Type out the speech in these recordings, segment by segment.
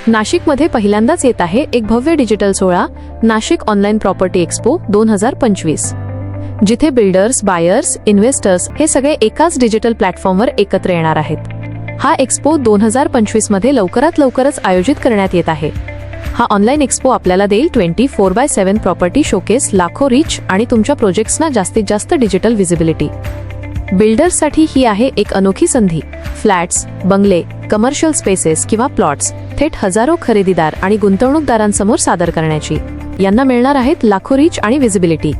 नाशिकमध्ये पहिल्यांदाच येत आहे एक भव्य डिजिटल सोहळा, नाशिक ऑनलाईन प्रॉपर्टी एक्स्पो 2025, जिथे बिल्डर्स, बायर्स, इन्व्हेस्टर्स हे सगळे एकाच डिजिटल प्लॅटफॉर्मवर एकत्र येणार आहेत। हा एक्स्पो 2025 मध्ये लवकरच आयोजित करण्यात येत आहे। हा ऑनलाईन एक्स्पो आपल्याला देईल 24/7 प्रॉपर्टी शोकेस, लाखो रीच आणि तुमच्या प्रोजेक्ट्सना जास्तीत जास्त डिजिटल व्हिजिबिलिटी। बिल्डर्ससाठी ही आहे एक अनोखी संधी। फ्लॅट्स, बंगले, कमर्शियल स्पेसेस किंवा प्लॉट्स थेट हजारो खरेदीदार आणि गुंतवणूकदारांसमोर सादर करण्याची यांना मिळणार आहेत लाखो रीच आणि व्हिजिबिलिटी।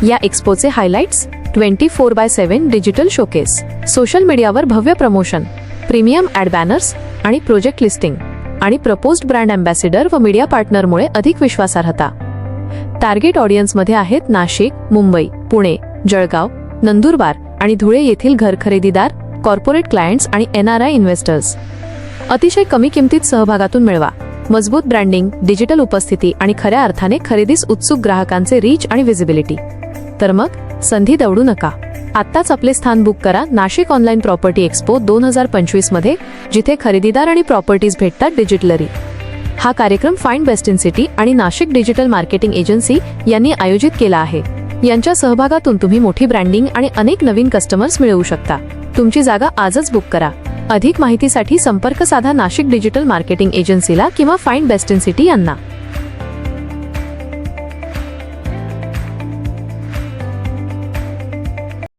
या एक्स्पोचे हायलाइट्स 24/7 डिजिटल शोकेस, सोशल मीडियावर भव्य प्रमोशन, प्रीमियम ॲड बॅनर्स आणि प्रोजेक्ट लिस्टिंग आणि प्रपोज्ड ब्रँड अँबॅसिडर व मीडिया पार्टनरमुळे अधिक विश्वासार्हता। टार्गेट ऑडियन्समध्ये आहेत नाशिक, मुंबई, पुणे, जळगाव, नंदुरबार आणि धुळे येथील घर खरेदीदार, कॉर्पोरेट क्लायंट्स आणि NRI इन्व्हेस्टर्स। अतिशय कमी किमतीत सहभागातून मिळवा मजबूत ब्रँडिंग, डिजिटल उपस्थिती आणि खऱ्या अर्थाने खरेदीस उत्सुक ग्राहकांचे रीच आणि व्हिजिबिलिटी। तर मग संधी दवडू नका, आत्ताच आपले स्थान बुक करा नाशिक ऑनलाईन प्रॉपर्टी एक्स्पो 2025 मध्ये, जिथे खरेदीदार आणि प्रॉपर्टीज भेटतात डिजिटलरी। हा कार्यक्रम फाइंड बेस्ट इन सिटी आणि नाशिक डिजिटल मार्केटिंग एजन्सी यांनी आयोजित केला आहे। यांच्या सहभागातून तुम्ही मोठी ब्रँडिंग आणि अनेक नवीन कस्टमर्स मिळवू शकता। तुमची जागा आजच बुक करा। अधिक माहितीसाठी संपर्क साधा नाशिक डिजिटल मार्केटिंग एजन्सीला किंवा फाइंड बेस्ट इन सिटी यांना।